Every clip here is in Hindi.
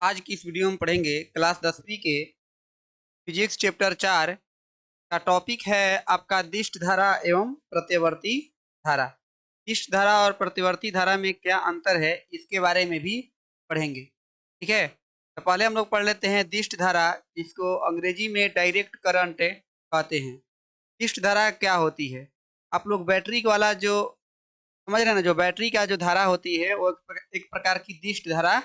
आज की इस वीडियो में पढ़ेंगे क्लास 10वीं के फिजिक्स चैप्टर 4 का टॉपिक है आपका दिष्ट धारा एवं प्रत्यवर्ती धारा। दिष्ट धारा और प्रत्यवर्ती धारा में क्या अंतर है इसके बारे में भी पढ़ेंगे। ठीक है, तो पहले हम लोग पढ़ लेते हैं दिष्ट धारा, जिसको अंग्रेजी में डायरेक्ट करंट कहते हैं। दिष्ट धारा क्या होती है? आप लोग बैटरी वाला जो समझ रहे हैं ना, जो बैटरी का जो धारा होती है वो एक प्रकार की दिष्ट धारा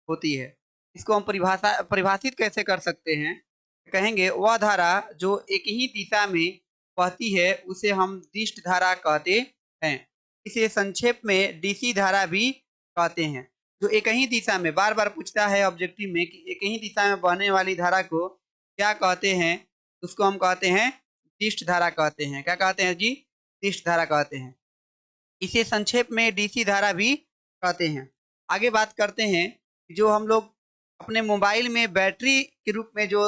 होती है। इसको हम परिभाषित कैसे कर सकते हैं? कहेंगे वह धारा जो एक ही दिशा में बहती है उसे हम दिष्ट धारा कहते हैं। इसे संक्षेप में डीसी धारा भी कहते हैं। जो एक ही दिशा में, बार बार पूछता है ऑब्जेक्टिव में कि एक ही दिशा में बहने वाली धारा को क्या कहते हैं, उसको हम कहते हैं दिष्ट धारा कहते हैं। क्या कहते हैं जी? दिष्ट धारा कहते हैं। इसे संक्षेप में डीसी धारा भी कहते हैं। आगे बात करते हैं, जो हम लोग अपने मोबाइल में बैटरी के रूप में जो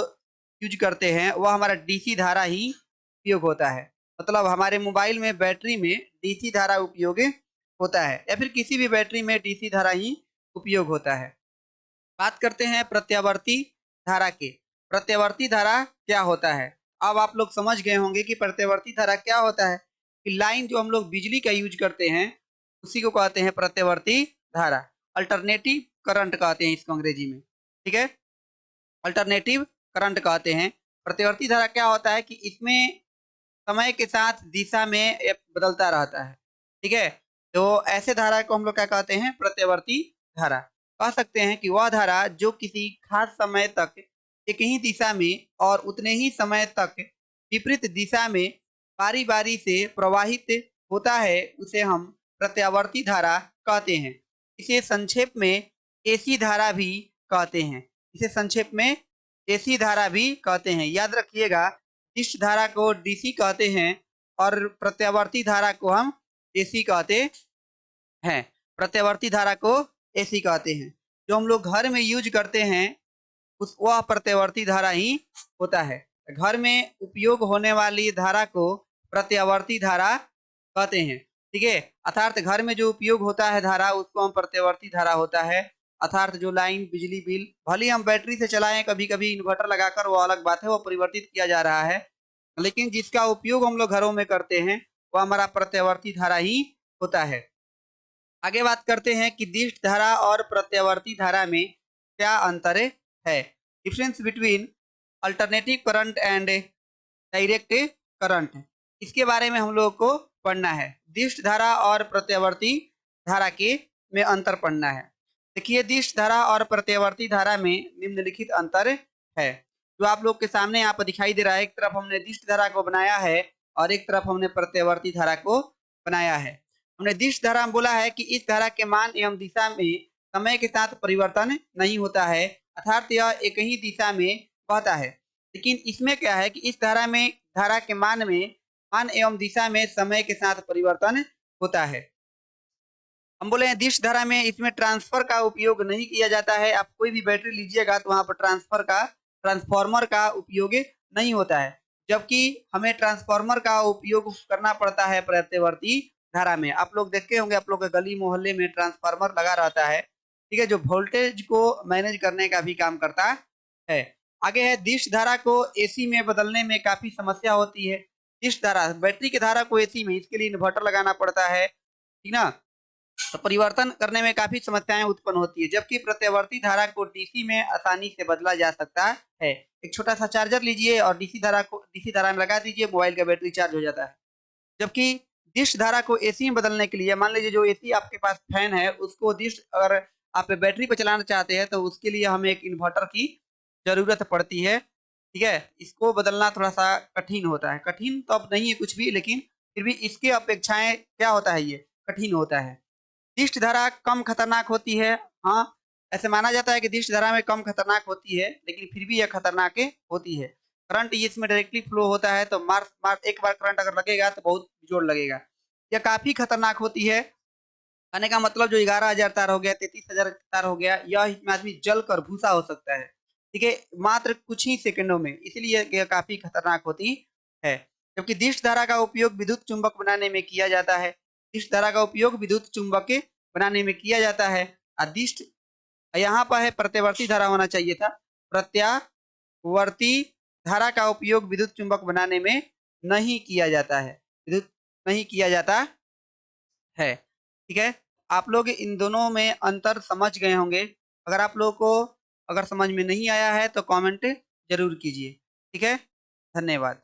यूज करते हैं वह हमारा डीसी धारा ही उपयोग होता है। मतलब हमारे मोबाइल में बैटरी में डीसी धारा उपयोग होता है, या फिर किसी भी बैटरी में डीसी धारा ही उपयोग होता है। बात करते हैं प्रत्यावर्ती धारा के। प्रत्यावर्ती धारा क्या होता है? अब आप लोग समझ गए होंगे कि प्रत्यावर्ती धारा क्या होता है। कि लाइन जो हम लोग बिजली का यूज करते हैं उसी को कहते हैं प्रत्यावर्ती धारा। अल्टरनेटिव करंट कहते हैं इसको अंग्रेजी में। ठीक है, अल्टरनेटिव करंट कहते हैं। प्रत्यावर्ती धारा क्या होता है कि इसमें समय के साथ दिशा में बदलता रहता है। ठीक है, तो ऐसे धारा को हम लोग क्या कहते हैं? प्रत्यावर्ती धारा। कह सकते हैं कि वह धारा जो किसी खास समय तक एक ही दिशा में और उतने ही समय तक विपरीत दिशा में बारी बारी से प्रवाहित होता है उसे हम प्रत्यावर्ती धारा कहते हैं। इसे संक्षेप में एसी धारा भी कहते हैं। इसे संक्षेप में एसी धारा भी कहते हैं। याद रखिएगा, इस धारा को डीसी कहते हैं और प्रत्यावर्ती धारा को हम एसी कहते हैं। प्रत्यावर्ती धारा को एसी कहते हैं। जो हम लोग घर में यूज करते हैं उस वह प्रत्यावर्ती धारा ही होता है। घर में उपयोग होने वाली धारा को प्रत्यावर्ती धारा कहते हैं। ठीक है, अर्थात घर में जो उपयोग होता है धारा उसको हम प्रत्यावर्ती धारा होता है। अर्थात जो लाइन बिजली बिल भले हम बैटरी से चलाएं, कभी कभी इन्वर्टर लगाकर, वो अलग बात है, वो परिवर्तित किया जा रहा है, लेकिन जिसका उपयोग हम लोग घरों में करते हैं वह हमारा प्रत्यावर्ती धारा ही होता है। आगे बात करते हैं कि दिष्ट धारा और प्रत्यावर्ती धारा में क्या अंतर है। Difference between alternative current and direct current, इसके बारे में हम लोग को पढ़ना है। दिष्ट धारा और प्रत्यावर्ती धारा के में अंतर पढ़ना है। देखिए, दिष्ट धारा और प्रत्यावर्ती धारा में निम्नलिखित अंतर है जो आप लोग के सामने यहाँ पर दिखाई दे रहा है। एक तरफ हमने दिष्ट धारा को बनाया है और एक तरफ हमने प्रत्यावर्ती धारा को बनाया है। हमने दिष्ट धारा में बोला है कि इस धारा के मान एवं दिशा में समय के साथ परिवर्तन नहीं होता है, अर्थात यह एक ही दिशा में बहता है। लेकिन इसमें क्या है कि इस धारा में, धारा के मान में, मान एवं दिशा में समय के साथ परिवर्तन होता है। हम बोले हैं दिष्ट धारा में इसमें ट्रांसफर का उपयोग नहीं किया जाता है। आप कोई भी बैटरी लीजिएगा तो वहां पर ट्रांसफॉर्मर का उपयोग नहीं होता है, जबकि हमें ट्रांसफॉर्मर का उपयोग करना पड़ता है प्रत्यावर्ती धारा में। आप लोग देखे होंगे, आप लोग के गली मोहल्ले में ट्रांसफार्मर लगा रहता है। ठीक है, जो वोल्टेज को मैनेज करने का भी काम करता है। आगे है, दिष्ट धारा को एसी में बदलने में काफी समस्या होती है। दिष्ट धारा, बैटरी की धारा को एसी में, इसके लिए इन्वर्टर लगाना पड़ता है, ठीक ना, तो परिवर्तन करने में काफी समस्याएं उत्पन्न होती है। जबकि प्रत्यावर्ती धारा को डीसी में आसानी से बदला जा सकता है। एक छोटा सा चार्जर लीजिए और डीसी धारा में लगा दीजिए, मोबाइल का बैटरी चार्ज हो जाता है। जबकि दिष्ट धारा को एसी में बदलने के लिए, मान लीजिए जो एसी आपके पास फैन है उसको दिष्ट, अगर आप बैटरी पर चलाना चाहते हैं तो उसके लिए हमें एक इन्वर्टर की जरूरत पड़ती है। ठीक है, इसको बदलना थोड़ा सा कठिन होता है। कठिन तो अब नहीं है कुछ भी, लेकिन फिर भी इसके अपेक्षाएं क्या होता है, ये कठिन होता है। दिष्ट धारा कम खतरनाक होती है। हाँ, ऐसे माना जाता है कि दिष्ट धारा में कम खतरनाक होती है, लेकिन फिर भी यह खतरनाक होती है। करंट इसमें डायरेक्टली फ्लो होता है, तो एक बार करंट अगर लगेगा तो बहुत जोर लगेगा। यह काफी खतरनाक होती है। कहने का मतलब जो 11,000 तार हो गया, 33,000 तार हो गया, यह इसमें आदमी जल कर भूसा हो सकता है। ठीक है, मात्र कुछ ही सेकंडों में, इसलिए यह काफी खतरनाक होती है। जबकि दिष्ट धारा का उपयोग विद्युत चुंबक बनाने में किया जाता है। दिष्ट धारा का उपयोग विद्युत चुंबक बनाने में किया जाता है। दिष्ट यहाँ पर है प्रत्यावर्ती धारा होना चाहिए था। प्रत्यावर्ती धारा का उपयोग विद्युत चुंबक बनाने में नहीं किया जाता है, विद्युत नहीं किया जाता है। ठीक है, आप लोग इन दोनों में अंतर समझ गए होंगे। अगर आप लोगों को अगर समझ में नहीं आया है तो कमेंट जरूर कीजिए। ठीक है, धन्यवाद।